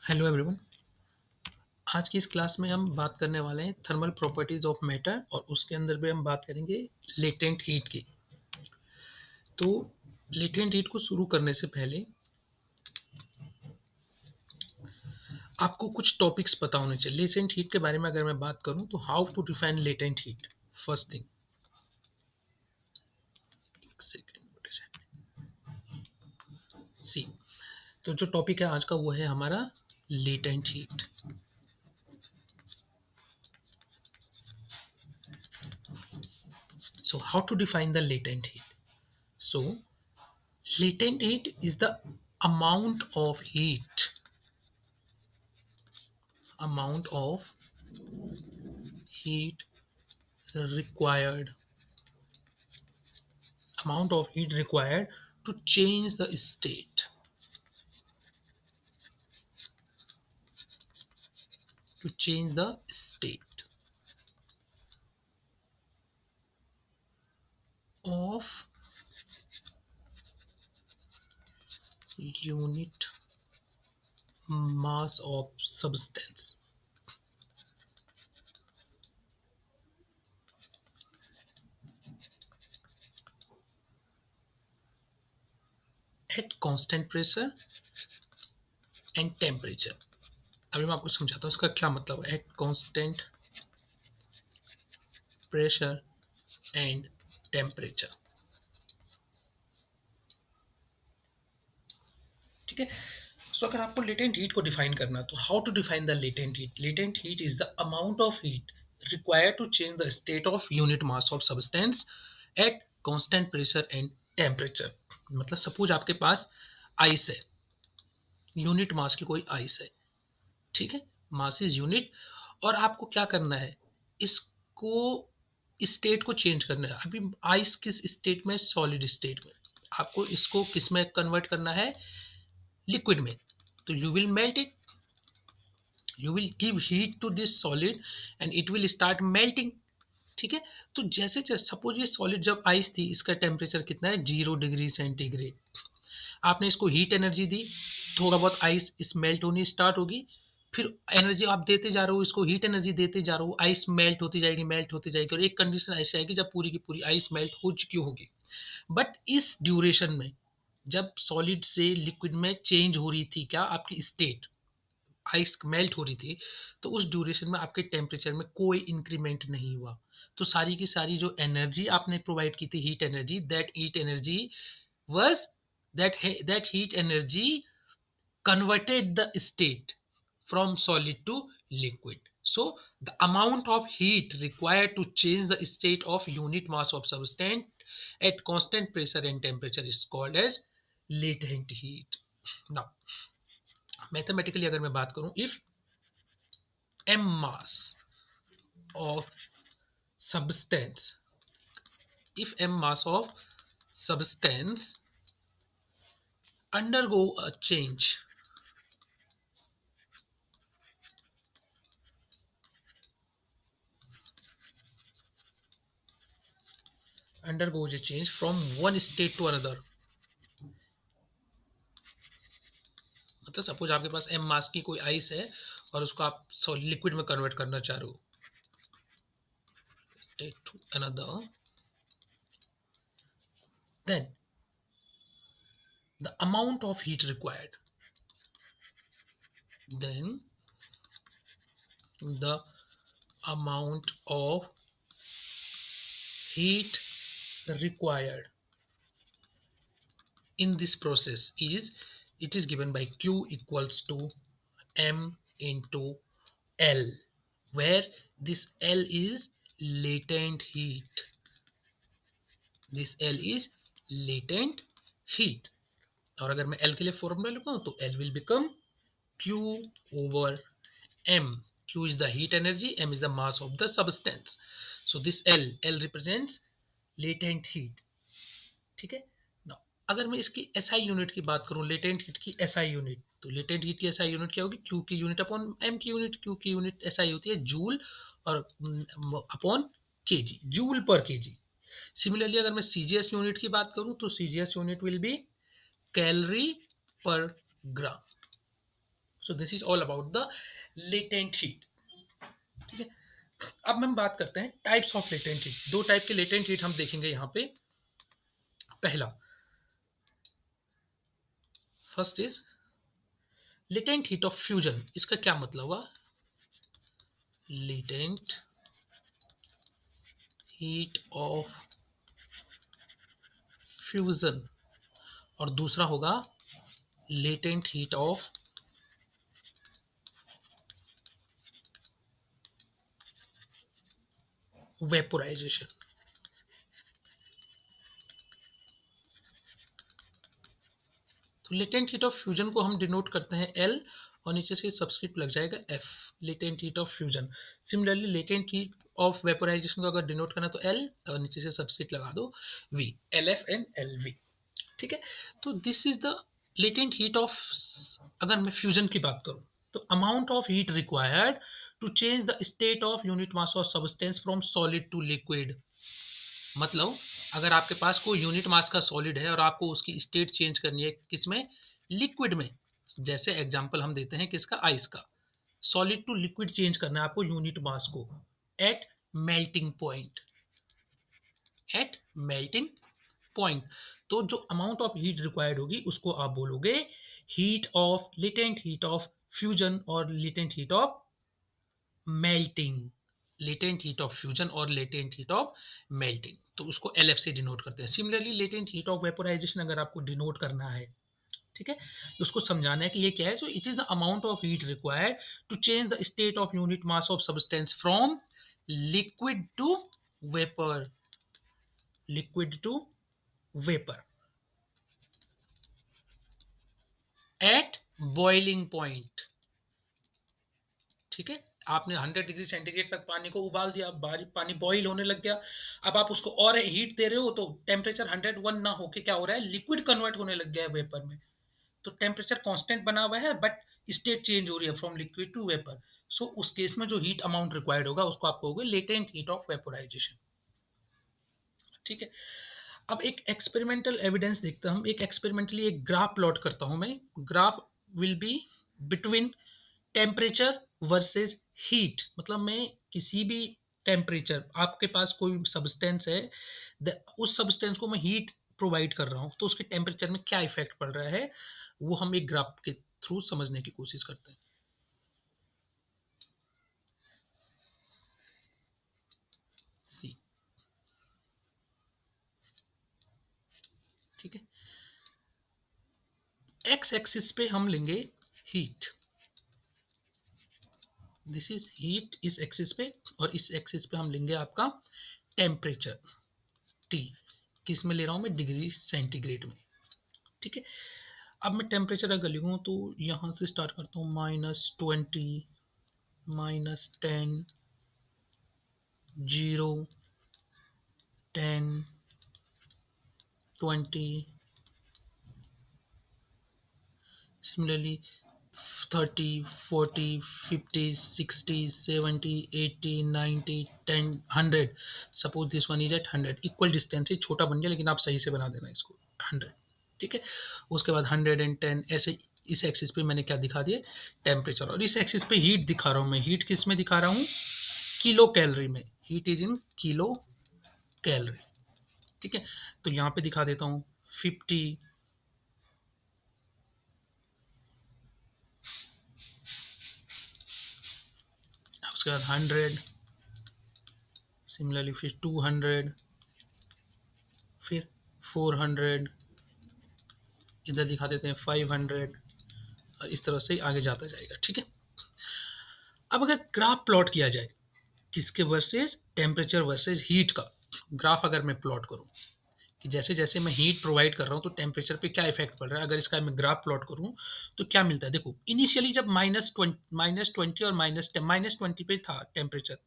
Hello everyone. आज की इस क्लास में हम बात करने वाले हैं थर्मल प्रॉपर्टीज ऑफ मैटर और उसके अंदर भी हम बात करेंगे लेटेंट हीट की। तो लेटेंट हीट को शुरू करने से पहले आपको कुछ टॉपिक्स पता होने चाहिए। लेटेंट हीट के बारे में अगर मैं बात करूं तो how to define latent heat. First thing, एक सेकेंड सी। तो जो टॉपिक है आज का वो है हमारा latent heat. So how to define the latent heat? So latent heat is the amount of heat required to change the state of unit mass of substance at constant pressure and temperature। अभी मैं आपको समझाता हूँ इसका क्या मतलब है। At constant pressure and temperature. ठीक है। सो अगर आपको लेटेंट हीट को डिफाइन करना है तो how to define the latent heat. Latent heat is the amount of heat required to change the state of unit mass of substance at constant pressure and temperature। मतलब suppose आपके पास ice है, unit mass की कोई ice है, ठीक है, mass is unit, और आपको क्या करना है, इसको स्टेट को चेंज करना है। अभी आइस किस स्टेट में, सॉलिड स्टेट में, आपको इसको किस में कन्वर्ट करना है, लिक्विड में। तो you will melt it, you will give heat to this solid and it will start melting. ठीक है। तो जैसे जैसे सपोज ये सॉलिड जब आइस थी, इसका टेम्परेचर कितना है, 0 डिग्री सेंटीग्रेड। आपने इसको हीट एनर्जी दी, थोड़ा बहुत आइस स्मेल्ट होनी स्टार्ट होगी, फिर एनर्जी आप देते जा रहे हो, इसको हीट एनर्जी देते जा रहे हो, आइस मेल्ट होती जाएगी, मेल्ट होती जाएगी, और एक कंडीशन ऐसी आएगी जब पूरी की पूरी आइस मेल्ट हो चुकी होगी। बट इस ड्यूरेशन में जब सॉलिड से लिक्विड में चेंज हो रही थी क्या आपकी स्टेट, आइस मेल्ट हो रही थी, तो उस ड्यूरेशन में आपके टेम्परेचर में कोई इंक्रीमेंट नहीं हुआ। तो सारी की सारी जो एनर्जी आपने प्रोवाइड की थी, heat energy, was that heat energy converted the state from solid to liquid। So the amount of heat required to change the state of unit mass of substance at constant pressure and temperature is called as latent heat। now mathematically अगर मैं बात करूं, if m mass of substance if m mass of substance undergo a change undergoes a change from one state to another। मतलब suppose आपके पास m मास की कोई ice है और उसको आप लिक्विड में कन्वर्ट करना चाह रहे हो, state to another, then the amount of heat required, then the amount of heat required in this process is, it is given by Q equals to M into L, where this L is latent heat, this L is latent heat। और अगर मैं L के लिए formula लिखूं तो L will become Q over M। Q is the heat energy, M is the mass of the substance। So this L represents latent heat। ठीक है। Now अगर मैं इसकी SI यूनिट की बात करूं, लेटेंट हीट की SI यूनिट, तो लेटेंट हीट की SI यूनिट क्या होगी, Q की यूनिट अपॉन M की यूनिट। Q की यूनिट SI होती है जूल और अपॉन केजी, जूल पर केजी। सिमिलरली अगर मैं CGS यूनिट की बात करूं तो CGS unit will be calorie पर gram. So this is all about the latent heat. ठीक है, अब हम बात करते हैं टाइप्स ऑफ लेटेंट हीट। दो टाइप के लेटेंट हीट हम देखेंगे यहाँ पे। पहला, first is latent heat of fusion. इसका क्या मतलब हुआ? लेटेंट हीट ऑफ फ्यूजन, और दूसरा होगा लेटेंट हीट ऑफ वेपोराइजेशन। तो लेटेंट हीट ऑफ फ्यूजन को हम डिनोट करते हैं एल, और नीचे से सब्सक्रिप्ट लग जाएगा F, latent heat of fusion. Similarly latent heat of vaporisation को अगर डिनोट करना तो एल, और नीचे से सब्सक्रिप्ट लगा दो V, L F and L V. ठीक है, तो this is the latent heat of, अगर मैं फ्यूजन की बात करूं तो amount of heat required to change the state of unit mass of substance from solid to liquid. मतलब अगर आपके पास कोई यूनिट मास का सॉलिड है और आपको उसकी स्टेट चेंज करनी है, किसमें? लिक्विड में। जैसे एग्जांपल हम देते हैं किसका? आइस का। सॉलिड टू लिक्विड चेंज करना है आपको यूनिट मास को at melting point, at melting point. तो जो अमाउंट ऑफ हीट रिक्वायर्ड होगी उसको आप बोलोगे heat of, latent heat of fusion और latent heat of melting. Latent heat of fusion और लेटेंट हीट ऑफ मेल्टिंग, तो उसको एल एफ से डिनोट करते हैं। Similarly latent heat of vaporisation अगर आपको डिनोट करना है, ठीक है, उसको समझाना है कि ये क्या है। So it is the amount of heat required to change the state of unit mass of substance from liquid to vapour, liquid to vapour at boiling point. ठीक है, आपने 100 डिग्री सेंटीग्रेड तक पानी को उबाल दिया, पानी बॉईल होने लग गया। अब आप उसको और हीट दे रहे हो तो टेम्परेचर 101 ना होके क्या हो रहा है, लिक्विड कन्वर्ट होने लग गया है वेपर में। तो टेम्परेचर कांस्टेंट बना हुआ है बट स्टेट चेंज हो रही है फ्रॉम लिक्विड टू वेपर। सो उस केस में जो हीट अमाउंट रिक्वायर्ड होगा उसको आप कहोगे लेटेंट हीट ऑफ वेपोराइजेशन। ठीक है, अब एक एक्सपेरिमेंटल एविडेंस देखते हैं हम। एक एक्सपेरिमेंटली एक ग्राफ प्लॉट करता हूं मैं। Graph will be between temperature versus heat. मतलब मैं किसी भी टेम्परेचर, आपके पास कोई सब्सटेंस है, उस सब्सटेंस को मैं हीट प्रोवाइड कर रहा हूँ तो उसके टेम्परेचर में क्या इफेक्ट पड़ रहा है, वो हम एक ग्राफ के थ्रू समझने की कोशिश करते हैं। सी, ठीक है, एक्स एक्सिस पे हम लेंगे हीट, दिस इज हीट इस एक्सिस पे, और इस एक्सिस पे हम लेंगे आपका टेम्परेचर टी। किस में ले रहा हूँ मैं? डिग्री सेंटीग्रेड में। ठीक है, अब मैं टेम्परेचर अगर लिखूँ तो यहाँ से स्टार्ट करता हूँ -20, -10, 0, 10, 20, similarly 30, 40, 50, 60, 70, 80, 90, 10, 100। Suppose this one is at 100। Equal distance है, छोटा बन गया लेकिन आप सही से बना देना इसको 100। ठीक है, उसके बाद 110 ऐसे। इस एक्सिस पे मैंने क्या दिखा दिया? टेम्परेचर। और इस एक्सिस पे हीट दिखा रहा हूँ मैं। हीट किस में दिखा रहा हूँ? किलो कैलोरी में। Heat is in kilo calorie. ठीक है, तो यहाँ पे दिखा देता हूँ 50, उसके बाद 100, सिमिलरली फिर 200, फिर 400, इधर दिखा देते हैं 500, और इस तरह से आगे जाता जाएगा। ठीक है, अब अगर ग्राफ प्लॉट किया जाए किसके वर्सेस? टेम्परेचर वर्सेस हीट का ग्राफ अगर मैं प्लॉट करूं कि जैसे जैसे मैं हीट प्रोवाइड कर रहा हूं तो टेम्परेचर पे क्या इफेक्ट पड़ रहा है, अगर इसका मैं ग्राफ प्लॉट करूं तो क्या मिलता है? देखो, इनिशियली जब -20 और -20 पे था टेम्परेचर,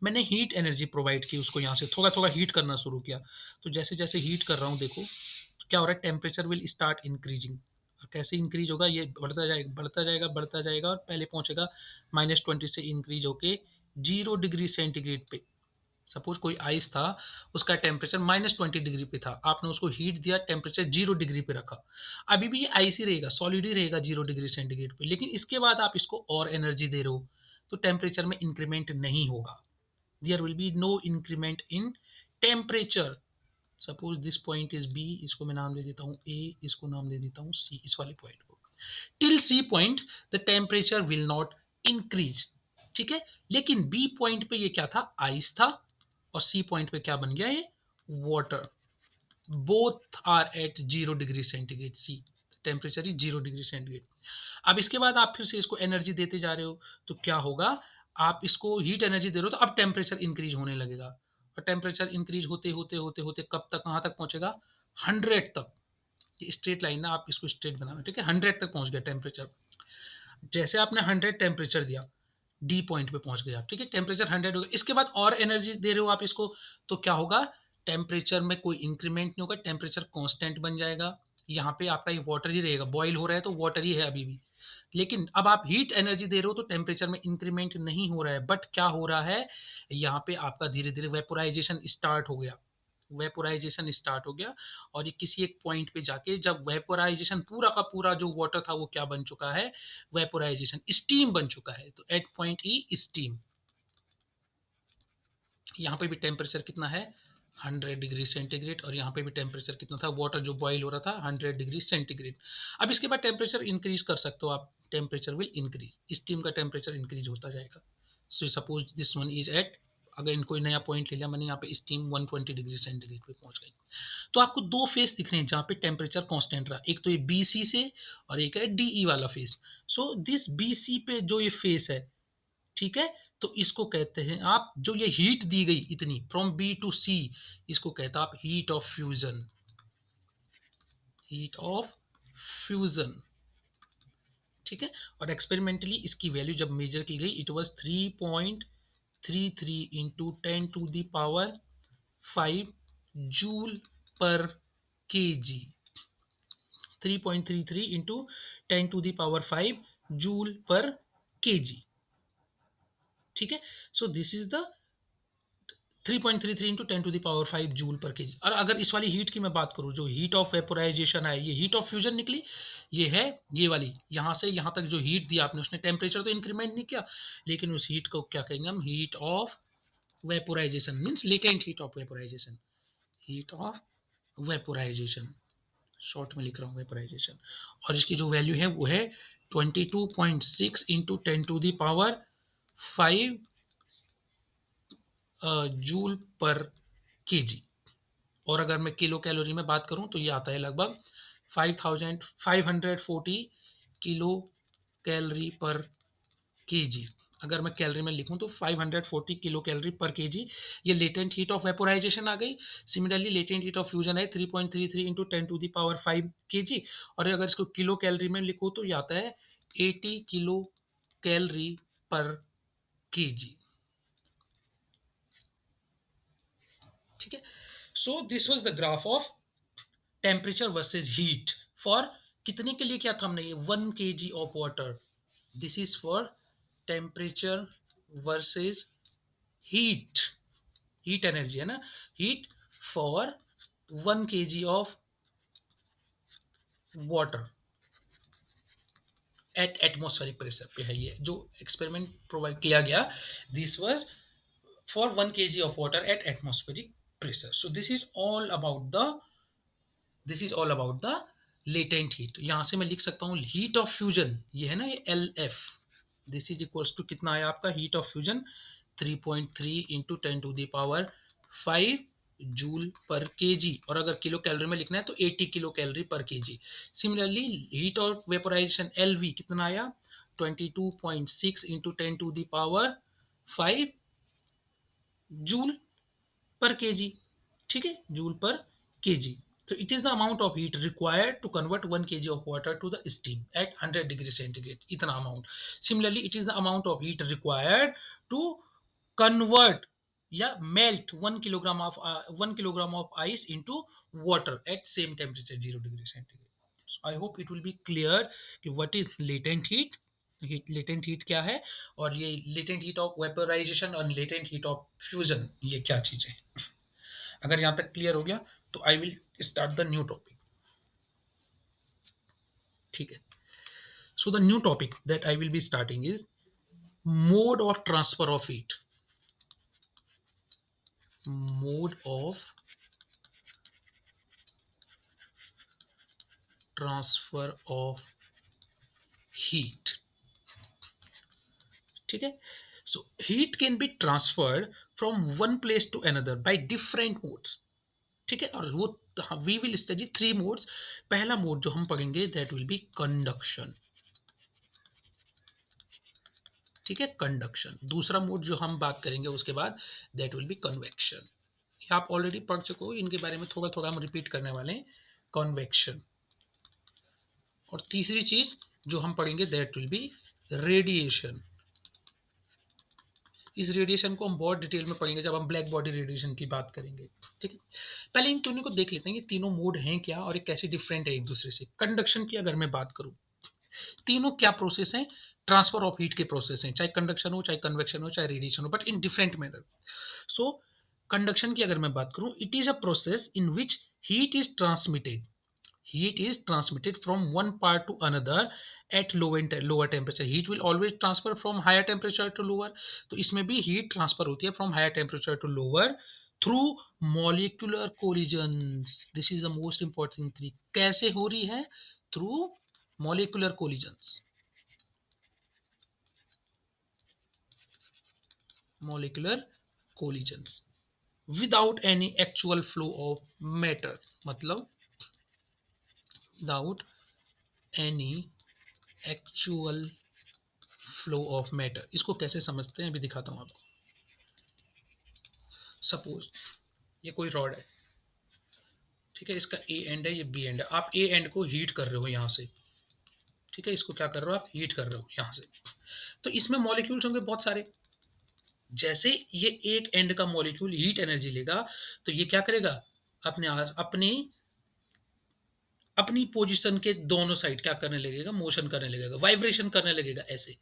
मैंने हीट एनर्जी प्रोवाइड की उसको, यहाँ से थोड़ा थोड़ा हीट करना शुरू किया। तो जैसे जैसे हीट कर रहा हूँ देखो क्या हो रहा है, टेम्परेचर विल स्टार्ट इंक्रीजिंग। और कैसे इंक्रीज होगा? ये बढ़ता जाएगा बढ़ता जाएगा बढ़ता जाएगा, और पहले पहुंचेगा -20 से इंक्रीज होके 0 डिग्री सेंटीग्रेड पे। सपोज कोई आइस था, उसका टेम्परेचर -20 डिग्री पे था, आपने उसको हीट दिया, टेम्परेचर 0 डिग्री पे रखा, अभी भी ये आइस ही रहेगा, सॉलिड ही रहेगा 0 डिग्री सेंटीग्रेड पे, लेकिन इसके बाद आप इसको और एनर्जी दे रहे हो, तो टेम्परेचर में इंक्रीमेंट नहीं होगा। There will be no increment in temperature. Suppose this point is B, इसको मैं नाम दे देता हूँ ए, इसको नाम दे देता हूँ सी, इस वाले पॉइंट को। Till C point the temperature will not increase, ठीक है। लेकिन बी पॉइंट पे ये क्या था, आइस था, और सी पॉइंट पे क्या बन गया, ये water. Both are at 0 degree centigrade, C temperature is 0 degree centigrade. अब इसके बाद आप फिर से इसको एनर्जी देते जा रहे हो, तो क्या होगा, आप इसको हीट एनर्जी दे रहे हो, तो अब टेम्परेचर इंक्रीज होने लगेगा, और टेम्परेचर इंक्रीज होते होते होते होते कब तक, कहाँ तक पहुंचेगा, 100 तक। ये स्ट्रेट लाइन ना, आप इसको स्ट्रेट बनाना, ठीक है। 100 तक पहुंच गया टेम्परेचर। जैसे आपने 100 टेम्परेचर दिया, डी पॉइंट पे पहुंच गए आप, ठीक है, टेम्परेचर 100 हो गया, इसके बाद और एनर्जी दे रहे हो आप इसको, तो क्या होगा, टेम्परेचर में कोई इंक्रीमेंट नहीं होगा, टेम्परेचर कांस्टेंट बन जाएगा। यहाँ पे आपका ये वाटर ही रहेगा, बॉईल हो रहा है तो वाटर ही है अभी भी। लेकिन अब आप हीट एनर्जी दे रहे हो, तो टेम्परेचर में इंक्रीमेंट नहीं हो रहा है, बट क्या हो रहा है, यहाँ पे आपका धीरे धीरे वेपोराइजेशन स्टार्ट हो गया। वेपोराइजेशन स्टार्ट हो गया, और ये किसी एक पॉइंट पे जाके, जब वेपोराइजेशन पूरा का पूरा जो वाटर था वो क्या बन चुका है, वेपोराइजेशन स्टीम बन चुका है, तो एट पॉइंट ई स्टीम। यहाँ पे भी टेम्परेचर कितना है, 100 डिग्री सेंटीग्रेड, और यहाँ पे भी टेम्परेचर कितना था, वाटर जो बॉईल हो रहा था 100 डिग्री सेंटीग्रेड। अब इसके बाद टेम्परेचर इंक्रीज कर सकते हो आप, टेम्परेचर विल इंक्रीज, स्टीम का टेम्परेचर इंक्रीज होता जाएगा। So suppose this one is at, अगर इनको नया पॉइंट ले लिया मैंने, यहाँ पे स्टीम 120 डिग्री सेंटीग्रेड पे पहुंच गई। तो आपको दो फेस दिख रहे हैं जहाँ पे टेम्परेचर कांस्टेंट रहा, एक तो ये बी सी से, और एक है डी ई वाला phase. So this B C पे जो ये फेस है, ठीक है, तो इसको कहते हैं आप, जो ये हीट दी गई इतनी फ्रॉम बी टू सी, इसको कहते हैं आप heat of fusion, heat of fusion, ठीक है। और एक्सपेरिमेंटली इसकी वैल्यू जब मेजर की गई, it was 3.33 into 10 to the power 5 joule per K G, 3.33 into 10 to the power 5 joule per K G, ठीक है। So this is the 3.33 into 10 to the power 5 joule पर केजी। और अगर इस वाली हीट की मैं बात करूं, जो हीट ऑफ वेपोराइजेशन है, ये हीट ऑफ फ्यूजन निकली, ये है ये वाली, यहाँ से यहाँ तक जो हीट दिया आपने, उसने टेम्परेचर तो इंक्रीमेंट नहीं किया, लेकिन उस हीट को क्या कहेंगे हम, heat of vaporisation, means latent heat of vaporisation, heat of vaporisation, short में लिख रहा हूँ वेपोराइजेशन। और इसकी जो वैल्यू है वो है 22.6 into 10 to the power 5 joule पर केजी। और अगर मैं किलो कैलोरी में बात करूं, तो ये आता है लगभग 5540 किलो कैलोरी पर केजी। अगर मैं कैलोरी में लिखूं तो 540 किलो कैलोरी पर केजी, ये लेटेंट हीट ऑफ वेपोराइजेशन आ गई। Similarly latent heat of fusion है 3.33 into 10 to the power 5 KG. और अगर इसको किलो कैलोरी में लिखूं, तो ये आता है 80 किलो कैलोरी पर केजी, ठीक है। So this was the graph of temperature versus heat for, कितने के लिए किया था हमने, ये 1 kg of water, this is for temperature versus heat, heat energy है ना, heat for 1 kg of water at atmospheric pressure पे है, ये जो एक्सपेरिमेंट प्रोवाइड किया गया, this was for 1 kg of water at atmospheric pressure. So this is all about the latent heat. यहां से मैं लिख सकता हूँ हीट ऑफ फ्यूजन, ये है ना, ये L F, this is equals to कितना आया आपका, heat of fusion 3.3 into 10 to the power 5 joule पर केजी। और अगर किलो कैलोरी में लिखना है तो 80 kilo calorie per KG. Similarly heat of vaporisation L V कितना आया, 22.6 into 10 to the power 5 joule पर केजी, ठीक है, जूल पर केजी। तो it is the amount of heat required to convert 1 kg of water to the steam at 100 degree centigrade, इतना amount. Similarly it is the amount of heat required to convert या melt 1 kilogram of ice into water at same temperature 0 degree centigrade. So I hope it will be clear कि what is latent heat heat, latent heat क्या है, और ये latent heat of vaporisation और latent heat of fusion, ये क्या चीजें हैं। अगर यहाँ तक क्लियर हो गया तो I will start the new topic. ठीक है, so the new topic that I will be starting is mode of transfer of heat. Mode of transfer of heat. ठीक है, so heat can be transferred from one place to another by different modes. ठीक है, और वो we will study three modes. पहला mode जो हम पढ़ेंगे दैट विल बी कंडक्शन। ठीक है, कंडक्शन। दूसरा मोड जो हम बात करेंगे उसके बाद दैट विल बी कन्वेक्शन। ये आप ऑलरेडी पढ़ चुके हो, इनके बारे में थोड़ा थोड़ा हम रिपीट करने वाले हैं, कन्वेक्शन। और तीसरी चीज जो हम पढ़ेंगे दैट विल बी रेडिएशन। इस रेडिएशन को हम बहुत डिटेल में पढ़ेंगे जब हम ब्लैक बॉडी रेडिएशन की बात करेंगे। ठीक है, पहले इन तीनों को देख लेते हैं, ये तीनों मोड हैं क्या और ये कैसे डिफरेंट है एक दूसरे से। कंडक्शन की अगर मैं बात करूं, तीनों क्या प्रोसेस हैं, ट्रांसफर ऑफ हीट के प्रोसेस हैं, चाहे कंडक्शन हो, चाहे कन्वेक्शन हो, चाहे रेडिएशन हो, but in different manner. So conduction की अगर मैं बात करूं, it is a process in which heat is transmitted from one part to another at lower temperature. Heat will always transfer from higher temperature to lower. तो इसमें भी heat transfer होती है from higher temperature to lower through molecular collisions. This is the most important thing. कैसे हो रही है? Through molecular collisions. Molecular collisions without any actual flow of matter. मतलब without any actual flow of matter. इसको कैसे समझते हैं अभी दिखाता हूँ आपको। सपोज ये कोई रॉड है, ठीक है, इसका ए एंड है, ये बी एंड है। आप ए एंड को हीट कर रहे हो यहाँ से, ठीक है, इसको क्या कर रहे हो आप, हीट कर रहे हो यहाँ से। तो इसमें मॉलिक्यूल्स होंगे बहुत सारे। जैसे ये एक एंड का मॉलिक्यूल हीट एनर्जी लेगा तो ये क्या करेगा, अपने अपनी अपनी पोजीशन के दोनों साइड क्या करने लगेगा, मोशन करने लगेगा, वाइब्रेशन करने लगेगा, ऐसे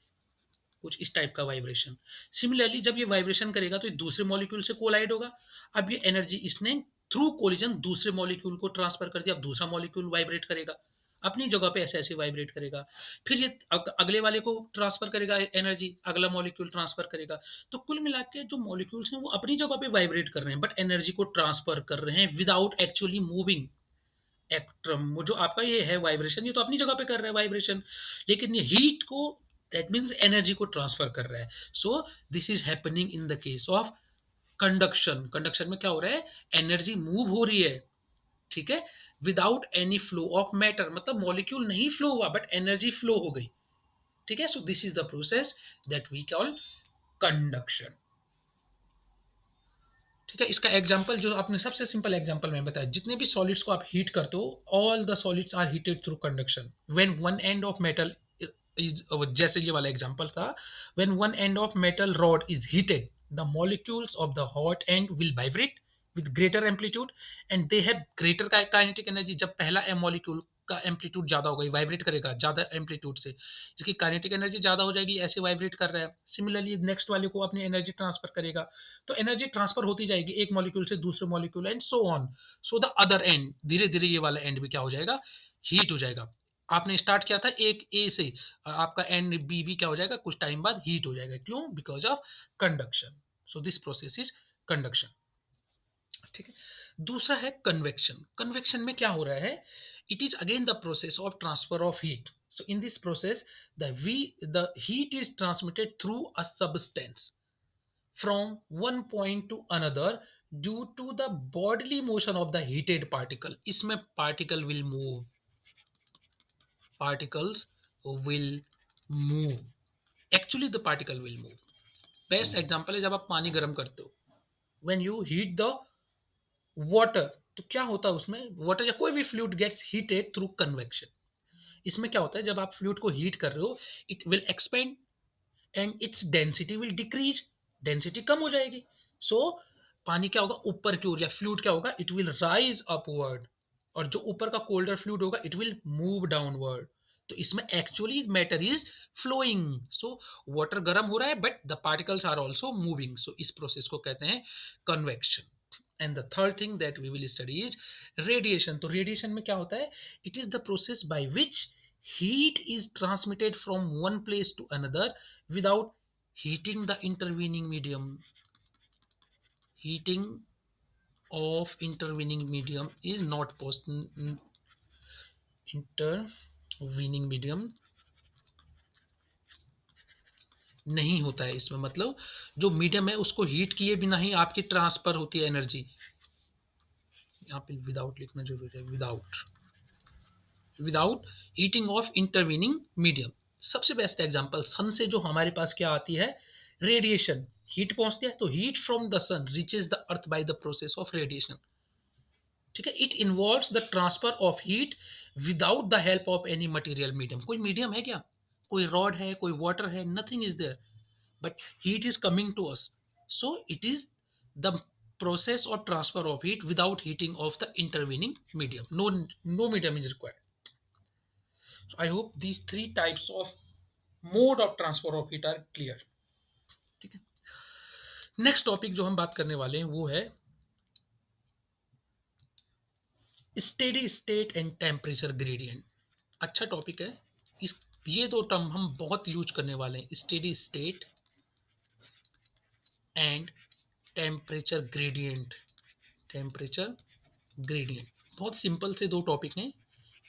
कुछ इस टाइप का वाइब्रेशन। सिमिलरली जब ये वाइब्रेशन करेगा तो ये दूसरे मॉलिक्यूल से कोलाइड होगा। अब ये एनर्जी इसने थ्रू कोलिजन दूसरे मॉलिक्यूल को ट्रांसफर कर दिया। अब दूसरा मॉलिक्यूल वाइब्रेट करेगा अपनी जगह पे, ऐसे ऐसे वाइब्रेट करेगा। फिर ये अगले वाले को ट्रांसफर करेगा एनर्जी, अगला मॉलिक्यूल ट्रांसफर करेगा। तो कुल मिला के जो मॉलिक्यूल्स हैं वो अपनी जगह पे वाइब्रेट कर रहे हैं बट एनर्जी को ट्रांसफर कर रहे हैं विदाउट एक्चुअली मूविंग। एक्ट्रम वो जो आपका ये है वाइब्रेशन, ये तो अपनी जगह पे कर रहा है वाइब्रेशन, लेकिन ये हीट को, दैट मीन्स एनर्जी को ट्रांसफर कर रहा है। So this is happening in the case of conduction. Conduction में क्या हो रहा है, एनर्जी मूव हो रही है, ठीक है, without any flow of matter. मतलब मॉलिक्यूल नहीं फ्लो हुआ बट एनर्जी फ्लो हो गई। ठीक है, so this is the process that we call conduction. ठीक है, इसका एग्जांपल जो आपने सबसे सिंपल एग्जांपल मैं बताया, जितने भी सॉलिड्स को आप हीट करते हो, all the solids are heated through conduction. When one end of metal is, जैसे ये वाला एग्जांपल था, when one end of metal rod is heated the molecules of the hot end will vibrate with greater amplitude and they have greater kinetic energy। जब पहला molecule का amplitude ज्यादा होगा, vibrate करेगा ज्यादा एम्पलीट्यूड से, इसकी काइनेटिक एनर्जी ज्यादा हो जाएगी, ऐसे वाइब्रेट कर रहा है। सिमिलरली नेक्स्ट वाले को अपनी एनर्जी ट्रांसफर करेगा, तो एनर्जी ट्रांसफर होती जाएगी एक मॉलिक्यूल से दूसरे molecule and so on. So the other and, धीरे धीरे ये वाला एंड भी क्या हो जाएगा, हीट हो जाएगा। आपने स्टार्ट किया था एक ए से और आपका एंड बी भी क्या हो जाएगा, कुछ टाइम बाद हीट हो जाएगा। क्यों, because of conduction. So this process is conduction. ठीक है, दूसरा है कन्वेक्शन। कन्वेक्शन में क्या हो रहा है, it is again the process of transfer of heat. So in this process the heat is transmitted through a substance from one point to another due to the bodily motion of the heated particle। इसमें particle will move, particles will move, actually the particle will move। Best example है जब आप पानी गर्म करते हो, when you heat the water, तो क्या होता है उसमें, वाटर या कोई भी fluid gets heated through convection. इसमें क्या होता है, जब आप फ्लूइड को हीट कर रहे हो, it will expand and its density will decrease, density कम हो जाएगी। सो पानी क्या होगा, ऊपर की ओर, या फ्लूइड क्या होगा, इट विल राइज अपवर्ड, और जो ऊपर का कोल्डर फ्लूइड होगा इट विल मूव डाउनवर्ड। तो इसमें actually matter is flowing, so water गर्म हो रहा है but the particles are also moving, so इस प्रोसेस को कहते हैं convection. And the third thing that we will study is radiation. तो रेडिएशन में क्या होता है? It is the process by which heat is transmitted from one place to another without heating the intervening medium. Heating of intervening medium is not possible. Intervening medium नहीं होता है इसमें, मतलब जो मीडियम है उसको हीट किए बिना ही आपकी ट्रांसफर होती है एनर्जी. यहाँ पे विदाउट लिखना जरूरी है, without without heating of intervening medium. सबसे बेस्ट एग्जांपल सन से जो हमारे पास क्या आती है, रेडिएशन. हीट पहुंचती है तो heat from the sun reaches the earth by the process of radiation. ठीक है, it involves the transfer of heat without the help of any material medium. कोई मीडियम है क्या? कोई रॉड है, कोई वाटर है? Nothing is there, but heat is coming to us, so it is the process or transfer of heat without heating of the intervening medium. No medium is required. So I hope these three types of mode of transfer of heat are clear. ठीक है, next topic जो हम बात करने वाले हैं वो है steady state and temperature gradient. अच्छा टॉपिक है. इस ये दो टर्म हम बहुत यूज करने वाले हैं, steady state and temperature gradient. Temperature gradient बहुत सिंपल से दो टॉपिक हैं,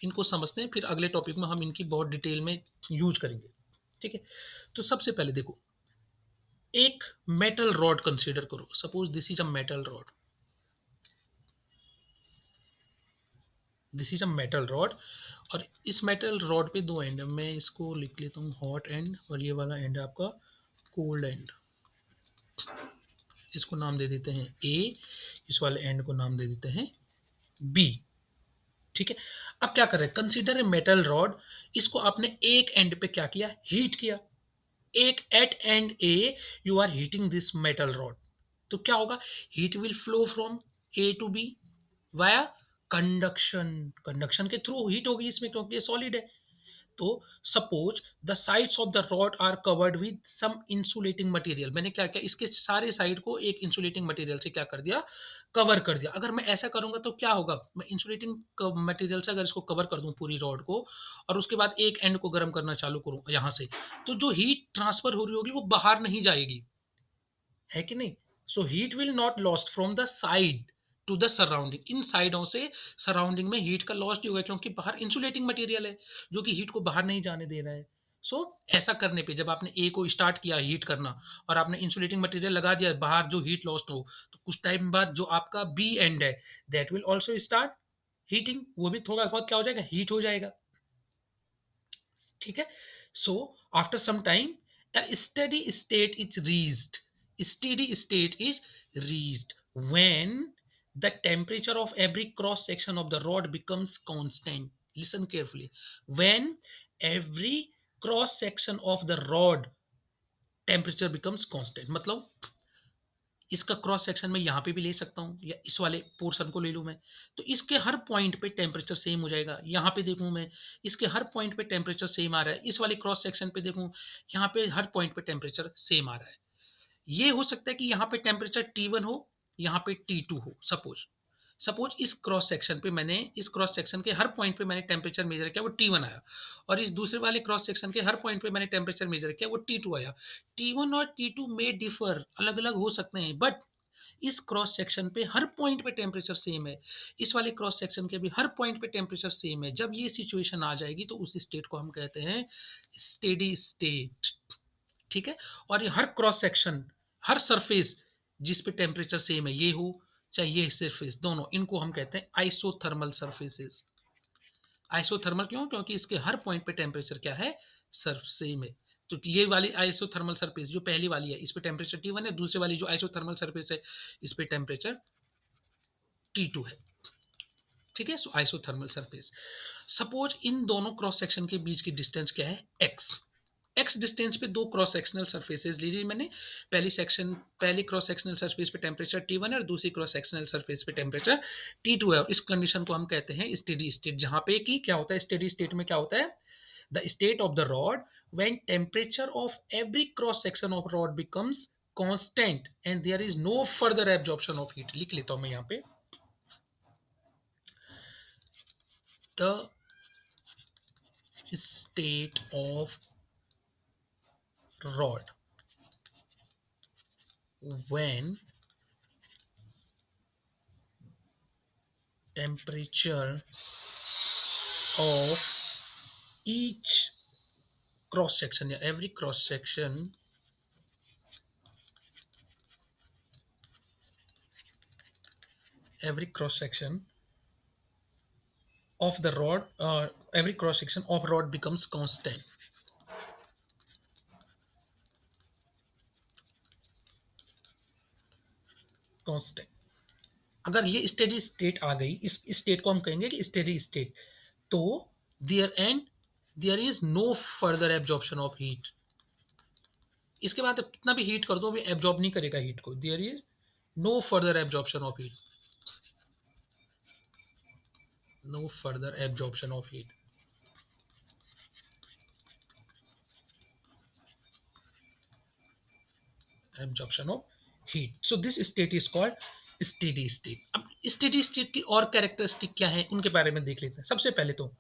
इनको समझते हैं, फिर अगले टॉपिक में हम इनकी बहुत डिटेल में यूज करेंगे. ठीक है, तो सबसे पहले देखो, एक मेटल रॉड कंसीडर करो. Suppose this is a metal rod, this is a metal rod, और इस मेटल रॉड पे दो एंड है. मैं इसको लिख लेता हूँ हॉट एंड, और ये वाला एंड है आपका कोल्ड एंड. इसको नाम दे देते हैं ए, इस वाले एंड को नाम दे देते हैं बी. ठीक है, अब क्या कर रहे हैं, कंसीडर ए मेटल रॉड. इसको आपने एक एंड पे क्या किया, हीट किया. एक at end A you are heating this metal rod, तो क्या होगा, heat will flow from A to B via conduction. Conduction के थ्रू हीट होगी इसमें, क्योंकि ये सॉलिड है. तो suppose the sides of the rod are covered with some insulating material. मैंने क्या किया, इसके सारे साइड को एक इंसुलेटिंग मटेरियल से क्या कर दिया, कवर कर दिया. अगर मैं ऐसा करूंगा तो क्या होगा, मैं इंसुलेटिंग मटेरियल से अगर इसको कवर कर दूं पूरी रॉड को, और उसके बाद एक एंड को गर्म करना चालू करूं यहां से, तो जो हीट ट्रांसफर हो रही होगी वो बाहर नहीं जाएगी, है कि नहीं. So heat will not lost from the side to the surrounding. इन साइडों से सराउंडिंग में हीट का लॉस नहीं होगा, क्योंकि बाहर इंसुलेटिंग मटेरियल है जो कि हीट को बाहर नहीं जाने दे रहा है. सो ऐसा करने पे जब आपने ए को स्टार्ट किया हीट करना, और आपने इंसुलेटिंग मटेरियल लगा दिया बाहर जो हीट लॉस्ट हो, तो कुछ टाइम बाद जो आपका बी एंड है that will also start heating. वो भी थोड़ा बहुत क्या हो जाएगा, हीट हो जाएगा. ठीक है, so after some time a steady state is reached. Steady state is reached when the temperature of every cross section of the rod becomes constant. Listen carefully. When every cross section of the rod temperature becomes constant, मतलब इसका cross section में यहाँ पे भी ले सकता हूँ, या इस वाले पोर्शन को ले लूँ मैं, तो इसके हर पॉइंट पे टेम्परेचर सेम हो जाएगा. यहाँ पे देखूँ मैं, इसके हर पॉइंट पे टेम्परेचर सेम आ रहा है. इस वाले क्रॉस सेक्शन पे देखूँ, यहाँ पे हर पॉइंट पे टेम्परेचर सेम आ रहा है. ये हो सकता है कि यहाँ पे टेम्परेचर T1 हो, यहाँ पे T2 हो. सपोज सपोज इस क्रॉस सेक्शन पे मैंने, इस क्रॉस सेक्शन के हर पॉइंट पे मैंने टेम्परेचर मेजर किया, वो T1 आया, और इस दूसरे वाले क्रॉस सेक्शन के हर पॉइंट पे मैंने टेम्परेचर मेजर किया, वो T2 आया. T1 और T2 में डिफर, अलग अलग हो सकते हैं, बट इस क्रॉस सेक्शन पे हर पॉइंट पे टेम्परेचर सेम है, इस वाले क्रॉस सेक्शन के भी हर पॉइंट पे टेम्परेचर सेम है. जब ये सिचुएशन आ जाएगी तो उस स्टेट को हम कहते हैं स्टेडी स्टेट. ठीक है, और ये हर क्रॉस सेक्शन, हर सरफेस जिस पे टेम्परेचर सेम है, ये हो चाहे ये सरफेस, दोनों, इनको हम कहते हैं आइसोथर्मल सरफेसेस. आइसोथर्मल क्यों, क्योंकि इसके हर पॉइंट पे टेम्परेचर क्या है, सर सेम है. तो ये वाली आइसोथर्मल सरफेस जो पहली वाली है, इस पे टेम्परेचर T1 है, दूसरी वाली जो आइसोथर्मल सरफेस है इस पे टेम्परेचर T2 है. ठीक है, सो आइसोथर्मल सरफेस. सपोज इन दोनों क्रॉस सेक्शन के बीच की डिस्टेंस क्या है, x. एक्स डिस्टेंस पे दो क्रॉस सेक्शनल सरफेसेस लीजिए मैंने. पहली क्रॉस सेक्शनल सरफेस पे टेम्परेचर T1 है, और दूसरी क्रॉस सेक्शनल सरफेस पे टेम्परेचर T2 है. और इस कंडीशन को हम कहते हैं स्टेडी स्टेट, जहां पे कि क्या होता है, स्टेडी स्टेट में क्या होता है, the state of the rod when temperature of every cross section of rod becomes constant and there is no further absorption of heat. लिख लेता हूं मैं यहाँ पे, the state of rod when temperature of each cross section या every cross section of the rod, every cross section of rod becomes constant. Constant, अगर ये steady state आ गई, इस स्टेट को हम कहेंगे कि स्टेडी स्टेट, तो there is no further absorption of heat. इसके बाद अब कितना भी हीट कर दो, वो एब्जॉर्ब नहीं करेगा हीट को। There is no further absorption of heat, no further absorption of heat. Absorption of heat, so this state is called steady state. अब स्टेडी स्टेट की और कैरेक्टरिस्टिक क्या है, उनके बारे में देख लेते हैं। सबसे पहले तो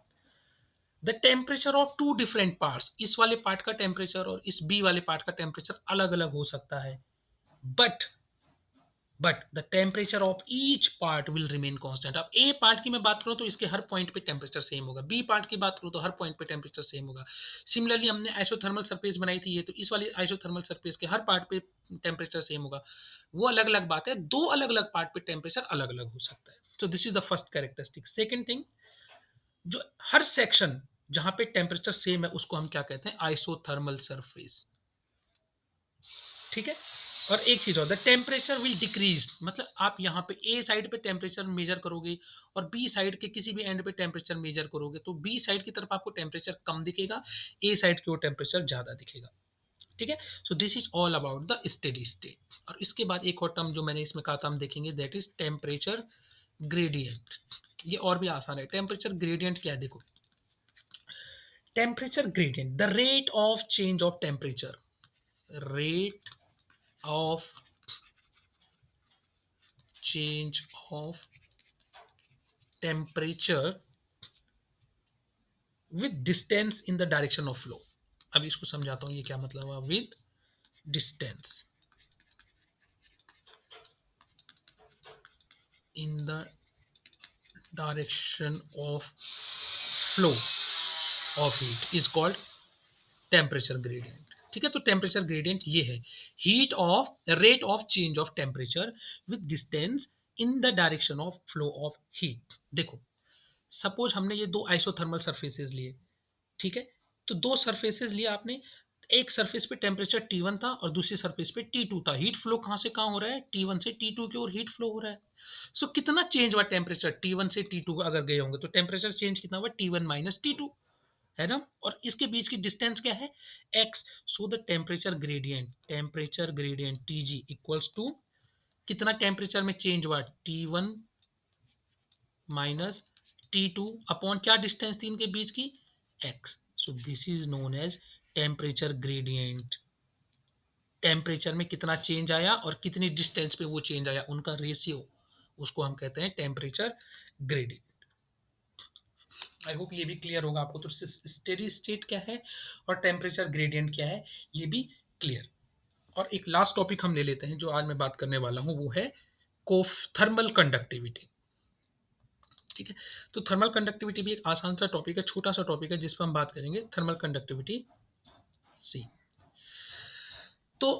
the temperature of two different parts, इस वाले पार्ट का टेम्परेचर और इस बी वाले पार्ट का टेम्परेचर अलग अलग हो सकता है, but the temperature of each part will remain constant. अब ए पार्ट की मैं बात करूं तो इसके हर पॉइंट पे टेम्परेचर सेम होगा, बी पार्ट की बात करूं तो हर पॉइंट पे टेम्परेचर सेम होगा। सिमिलरली हमने आइसोथर्मल सरफेस बनाई थी ये, तो इस वाली आइसोथर्मल सरफेस के हर पार्ट पे टेम्परेचर सेम होगा। वो अलग अलग बात है, दो अलग अलग पार्ट पे टेम्परेचर अलग अलग हो सकता है। तो this is the first characteristic. Second thing, जो हर सेक्शन जहां पे टेम्परेचर सेम है उसको हम क्या कहते हैं, आइसोथर्मल सरफेस। ठीक है। और एक चीज और, द टेम्परेचर विल डिक्रीज, मतलब आप यहाँ पे ए साइड पे टेम्परेचर मेजर करोगे और बी साइड के किसी भी एंड पे टेम्परेचर मेजर करोगे, तो बी साइड की तरफ आपको टेम्परेचर कम दिखेगा, ए साइड की ओर टेम्परेचर ज्यादा दिखेगा। ठीक है। So this is all about the steady state. और इसके बाद एक और टर्म जो मैंने इसमें कहा था हम देखेंगे, दैट इज टेम्परेचर ग्रेडियंट। ये और भी आसान है। टेम्परेचर ग्रेडियंट क्या है, देखो, temperature gradient, the rate of change of temperature, rate of change of temperature with distance in the direction of flow। अब इसको समझाता हूं ये क्या मतलब है, with distance in the direction of flow of heat is called temperature gradient. ठीक है। तो टेम्परेचर ग्रेडियंट ये है, heat of rate of change of temperature with distance in the direction of flow of heat. देखो, suppose हमने ये दो isothermal surfaces लिए, ठीक है। तो दो सरफेसेस लिए आपने, एक सरफेस पे टेम्परेचर T1 था और दूसरी सरफेस पे T2 था। हीट फ्लो कहाँ से कहाँ हो रहा है, T1 से T2 की ओर हीट फ्लो हो रहा है। सो कितना चेंज हुआ टेम्परेचर, T1 से T2 अगर गए होंगे तो टेम्परेचर चेंज कितना हुआ, T1 माइनस T2, है ना। और इसके बीच की डिस्टेंस क्या है, x। So the temperature gradient Tg equals to कितना टेम्परेचर में चेंज हुआ, T1 माइनस T2 अपॉन क्या डिस्टेंस थी इनके बीच की, x। So this is known as temperature gradient. Temperature में कितना चेंज आया और कितनी डिस्टेंस पे वो चेंज आया, उनका रेशियो, उसको हम कहते हैं टेम्परेचर ग्रेडियंट। आई होप ये भी क्लियर होगा आपको। तो स्टेडी स्टेट क्या है और टेम्परेचर ग्रेडियंट क्या है, ये भी क्लियर। और एक लास्ट टॉपिक हम ले लेते हैं जो आज मैं बात करने वाला हूं, वो है थर्मल कंडक्टिविटी। ठीक है। तो थर्मल कंडक्टिविटी भी एक आसान सा टॉपिक है, छोटा सा टॉपिक है जिस पर हम बात करेंगे, थर्मल कंडक्टिविटी सी। तो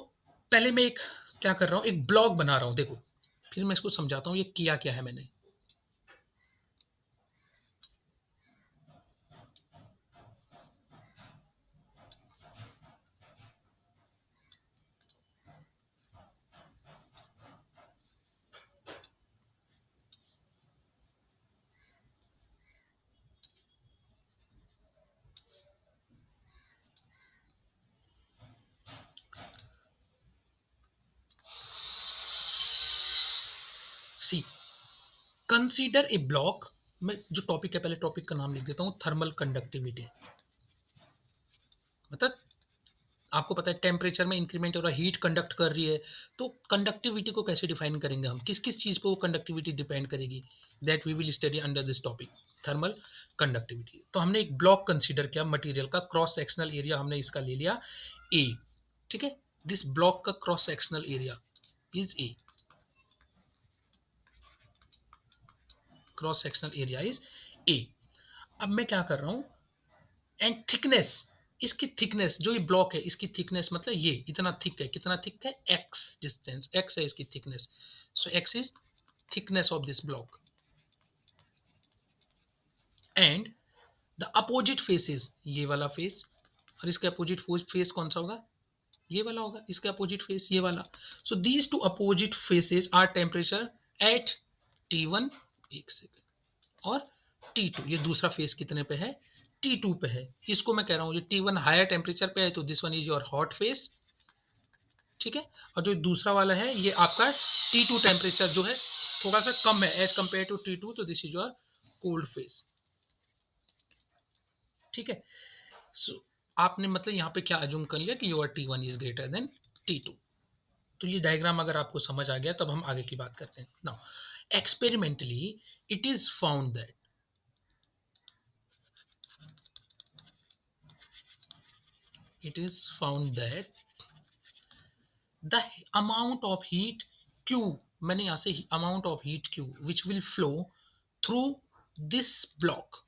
पहले मैं एक क्या कर रहा हूँ, एक ब्लॉग बना रहा हूँ, देखो, फिर मैं इसको समझाता हूँ ये किया क्या है मैंने। सी, कंसीडर ए ब्लॉक, मैं जो टॉपिक है पहले टॉपिक का नाम लिख देता हूँ, थर्मल कंडक्टिविटी। मतलब आपको पता है टेम्परेचर में इंक्रीमेंट हो रहा है, हीट कंडक्ट कर रही है, तो कंडक्टिविटी को कैसे डिफाइन करेंगे हम, किस किस चीज़ पे वो कंडक्टिविटी डिपेंड करेगी, that we will study under this topic, thermal conductivity. तो हमने एक ब्लॉक कंसीडर किया मटेरियल का, क्रॉस सेक्शनल एरिया हमने इसका ले लिया ए, ठीक है, दिस ब्लॉक का cross sectional area is A, cross sectional area is A. अब मैं क्या कर रहा हूँ, एंड थिकनेस, इसकी थिकनेस जो ये ब्लॉक है इसकी थिकनेस मतलब ये इतना थिक है, कितना थिक है, एक्स डिस्टेंस, एक्स है इसकी thickness, so x is thickness of this block, and the opposite faces, ये वाला फेस, और इसके अपोजिट फेस कौन सा होगा, ये वाला होगा, इसके अपोजिट फेस ये वाला। So these two opposite faces are temperature at T1, एक सेकेंड, और T2, ये दूसरा फेस कितने पे है, T2 पे है। इसको मैं कह रहा हूँ ये T1 हायर टेम्परेचर पे है तो this one is your hot face, ठीक है, और जो दूसरा वाला है ये आपका T2 टेम्परेचर जो है थोड़ा सा कम है एज कंपेयर टू T2, तो this is your cold face, ठीक है। सो आपने मतलब यहाँ पे क्या अज्यूम कर लिया कि your T1 is greater than T2। तो ये डायग्राम अगर आपको समझ आ गया तब हम आगे की बात करते हैं। Now experimentally it is found that, it is found that the amount of heat Q, मैंने यहाँ से amount of heat Q which will flow through this block,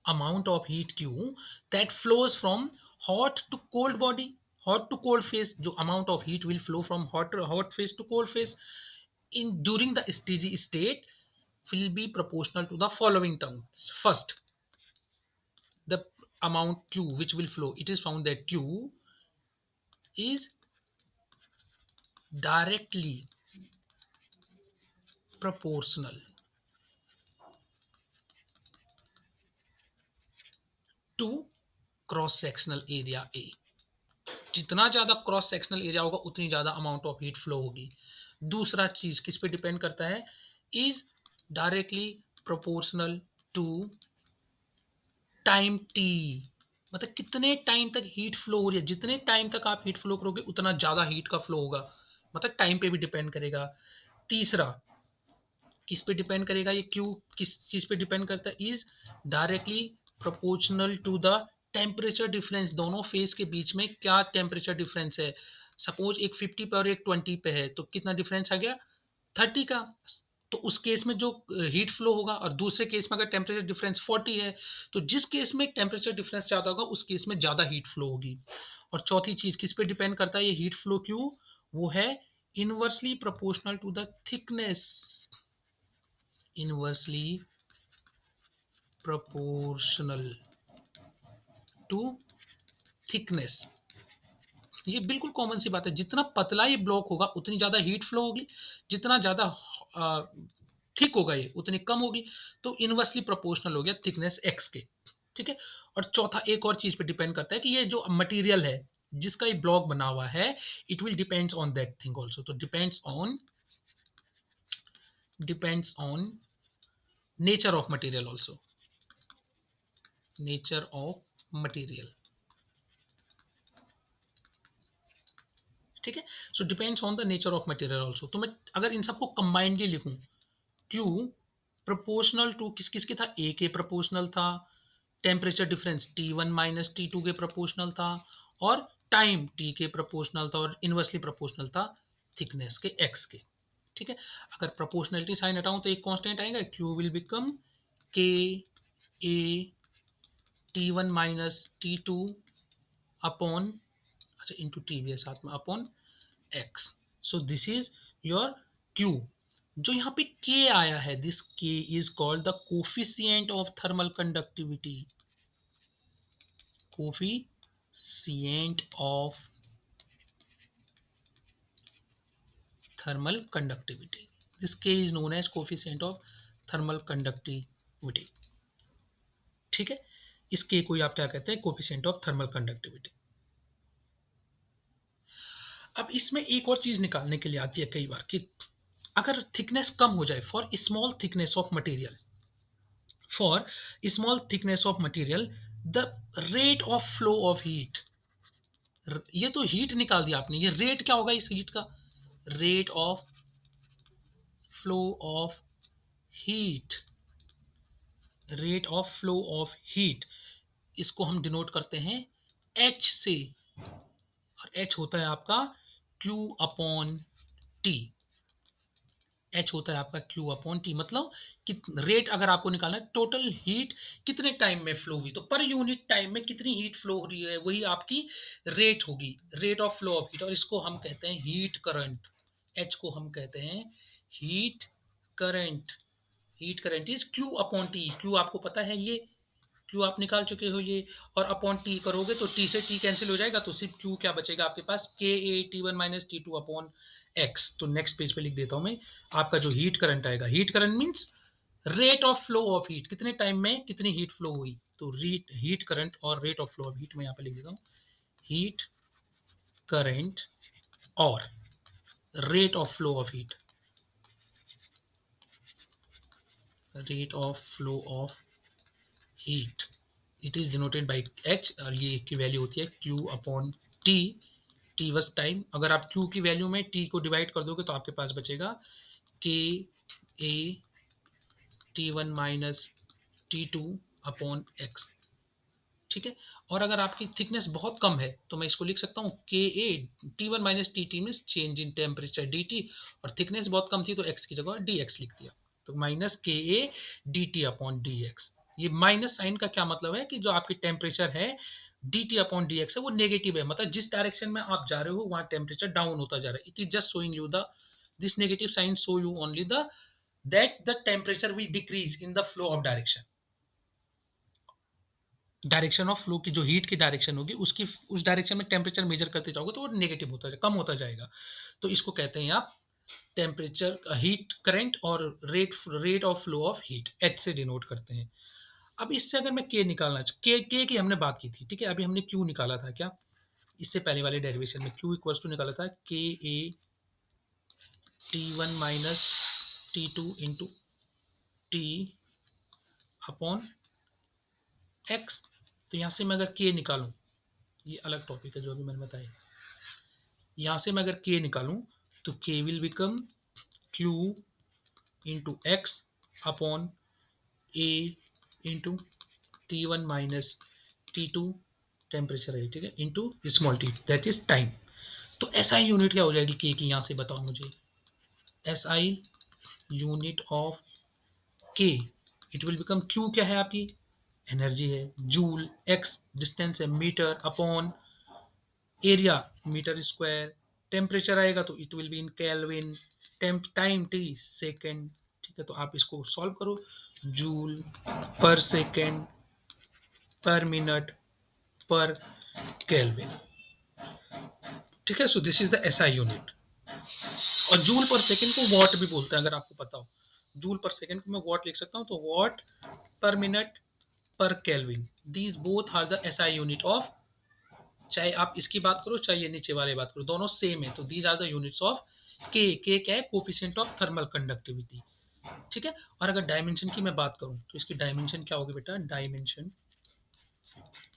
amount of heat Q that flows from hot to cold body, hot to cold phase, जो amount of heat will flow from hot phase to cold phase in during the steady state will be proportional to the following terms. First, the amount Q which will flow, it is found that Q is directly proportional to cross sectional area A, जितना ज़्यादा cross sectional area होगा उतनी ज़्यादा amount of heat flow होगी। दूसरा चीज़ किस पे depend करता है, is directly proportional to time T, मतलब कितने टाइम तक हीट फ्लो हो रही है, जितने टाइम तक आप हीट फ्लो करोगे उतना ज़्यादा हीट का फ्लो होगा, मतलब टाइम पे भी डिपेंड करेगा। तीसरा किस पे डिपेंड करेगा, ये क्यू किस चीज़ पे डिपेंड करता है, is directly proportional to the temperature difference, दोनों फेस के बीच में क्या टेम्परेचर डिफरेंस है। सपोज एक 50 पे और एक 20 पे है तो कितना डिफरेंस आ गया, 30 का। तो उस केस में जो हीट फ्लो होगा, और दूसरे केस में अगर टेम्परेचर डिफरेंस 40 है तो जिस केस में टेम्परेचर डिफरेंस ज़्यादा होगा उस केस में ज़्यादा हीट फ्लो होगी। और चौथी चीज़ किस पे डिपेंड करता है ये हीट फ्लो क्यों, वो है inversely proportional to the thickness, inversely proportional to thickness। ये बिल्कुल कॉमन सी बात है, जितना पतला ये ब्लॉक होगा उतनी ज़्यादा हीट फ्लो होगी, जितना ज़्यादा थिक होगा ये उतनी कम होगी, तो इनवर्सली प्रोपोर्शनल हो गया थिकनेस एक्स के, ठीक है। और चौथा एक और चीज़ पे डिपेंड करता है कि ये जो मटेरियल है जिसका ये ब्लॉक बना हुआ है, it will depends on that thing also, तो depends on nature of material also, nature of material, ठीक है। So depends on the nature of material also. तो मैं अगर इन सबको कंबाइंडली लिखूं, क्यू प्रोपोर्शनल टू किस किस के था, ए के प्रोपोर्शनल था, temperature difference T1 minus T2 के प्रोपोर्शनल था, और टाइम टी के प्रोपोर्शनल था, और इनवर्सली प्रोपोर्शनल था थिकनेस के एक्स के, ठीक है। अगर प्रोपोर्शनलिटी साइन हटाऊं तो एक कांस्टेंट आएगा, Q will become K A T1 minus T2 upon, अच्छा इंटू टी भी है साथ में, upon X. So this is your Q. जो यहाँ पे के आया है, this K is called the coefficient of thermal conductivity, coefficient of thermal conductivity, this K is known as coefficient of thermal conductivity, ठीक है। इस के को आप क्या कहते हैं, कोफिशिएंट ऑफ थर्मल कंडक्टिविटी। अब इसमें एक और चीज निकालने के लिए आती है कई बार कि अगर थिकनेस कम हो जाए, for small thickness of material, for small thickness of material the rate of flow of heat, ये तो हीट निकाल दिया आपने, ये रेट क्या होगा इस हीट का, rate of flow of heat, rate of flow of heat, इसको हम डिनोट करते हैं एच से, और एच होता है आपका क्यू अपॉन टी, एच होता है आपका क्यू अपॉन टी, मतलब कि रेट अगर आपको निकालना है टोटल हीट कितने टाइम में फ्लो हुई, तो पर यूनिट टाइम में कितनी हीट फ्लो हो रही है वही आपकी रेट होगी, rate of flow of heat, और इसको हम कहते हैं हीट करंट, एच को हम कहते हैं heat current, heat current is Q upon T, Q आपको पता है ये, क्यू आप निकाल चुके हो ये, और अपॉन टी करोगे तो टी से टी कैंसिल हो जाएगा, तो सिर्फ क्यू क्या बचेगा आपके पास, के A T one minus T two upon x. तो नेक्स्ट पेज पे लिख देता हूं मैं, आपका जो हीट करंट आएगा, heat current means rate of flow of heat, कितने टाइम में कितनी हीट फ्लो हुई, तो हीट करंट और rate of flow of heat में यहाँ पे लिख देता हूँ, हीट करंट और rate of flow of heat, rate of flow of heat, it is denoted by H, और ये की वैल्यू होती है Q upon T, T bus time, अगर आप क्यू की वैल्यू में टी को डिवाइड कर दोगे तो आपके पास बचेगा के A T one minus T two upon x, ठीक है। और अगर आपकी थिकनेस बहुत कम है तो मैं इसको लिख सकता हूँ के A T one minus T T mean change in temperature D T, और थिकनेस बहुत कम थी तो एक्स की जगह डी एक्स लिख दिया, तो माइनस के A D T upon D x, ये माइनस साइन का क्या मतलब है कि जो आपकी टेम्परेचर है D T upon D x है वो नेगेटिव है, मतलब जिस डायरेक्शन में आप जा रहे हो वहां टेम्परेचर डाउन होता जा रहा है, it is just showing you the this negative sign show you only the that the temperature will decrease in the flow of direction, direction of flow की जो हीट की डायरेक्शन होगी उसकी उस डायरेक्शन में टेम्परेचर मेजर करते जाओगे तो वो नेगेटिव होता जाएगा, कम होता जाएगा, तो इसको कहते हैं आप टेम्परेचर हीट करंट, और rate of flow of heat H से डिनोट करते हैं। अब इससे अगर मैं के निकालना के की हमने बात की थी, ठीक है, अभी हमने क्यू निकाला था क्या, इससे पहले वाले डेरिवेशन में क्यू इक्वल्स टू निकाला था के A T one minus T two into T upon x, तो यहाँ से मैं अगर के निकालूं, ये अलग टॉपिक है जो अभी मैंने बताया, यहाँ से मैं अगर के निकालूं तो K will become Q into X upon A into T one minus T two, temperature है ठीक है, into small T that is time, तो एस आई यूनिट क्या हो जाएगी के की, यहाँ से बताओ मुझे, S I unit of K, it will become Q क्या है आपकी एनर्जी है, जूल, एक्स डिस्टेंस है metre upon area metre square, temperature आएगा तो it will be in kelvin, temp time T second, ठीक है, तो आप इसको सॉल्व करो, जूल पर सेकेंड पर मिनट पर केल्विन, ठीक है, so this is the SI unit, और जूल पर सेकेंड को वॉट भी बोलते हैं अगर आपको पता हो, जूल पर सेकेंड को मैं वॉट लिख सकता हूँ, तो what per minute per kelvin, these both are the SI unit of, चाहे आप इसकी बात करो चाहे ये नीचे वाले बात करो दोनों सेम है, तो these are the units of K क्या है कोफिशिएंट ऑफ थर्मल कंडक्टिविटी, ठीक है। और अगर डायमेंशन की मैं बात करूं तो इसकी डायमेंशन क्या होगी बेटा, डायमेंशन,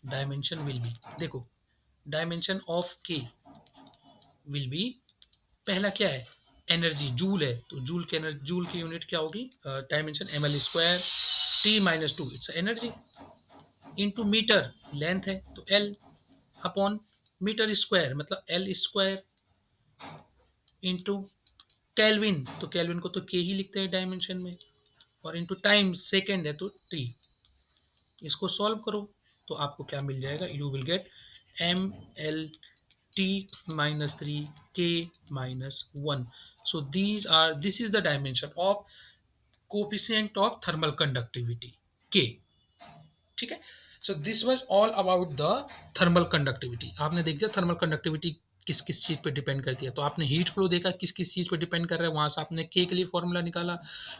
डायमेंशन विल बी, देखो डायमेंशन ऑफ के विल बी, पहला क्या है एनर्जी जूल है, तो जूल की एनर्जी, जूल की यूनिट क्या होगी dimension M L square T minus two it's energy, into metre length है तो एल अपॉन मीटर स्क्वायर मतलब एल स्क्वायर, इंटू कैलविन, तो कैलविन को तो के ही लिखते हैं डायमेंशन में, और इंटू टाइम सेकेंड है तो टी, इसको सॉल्व करो तो आपको क्या मिल जाएगा, you will get M L T minus three K minus one, so these are this is the dimension of coefficient of thermal conductivity के, ठीक है। So this was all about the thermal conductivity, आपने देख दिया thermal conductivity किस किस चीज़ पे डिपेंड करती है, तो आपने हीट फ्लो देखा किस किस चीज़ पे डिपेंड कर रहा है, वहां से आपने के लिए फॉर्मूला निकाला,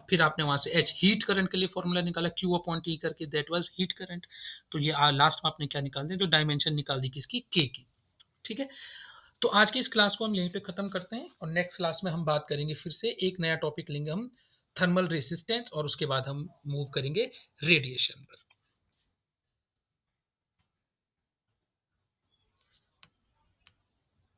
फिर आपने वहां से एच हीट करंट के लिए फॉर्मूला निकाला क्यू अपॉन टी करके, दैट वाज हीट करंट, तो ये लास्ट में आपने क्या निकाल दिया, जो डायमेंशन निकाल दी किसकी के की, ठीक है। तो आज की इस क्लास को हम यहीं पे खत्म करते हैं, और नेक्स्ट क्लास में हम बात करेंगे फिर से एक नया टॉपिक लेंगे हम थर्मल रेसिस्टेंस, और उसके बाद हम मूव करेंगे रेडिएशन पर।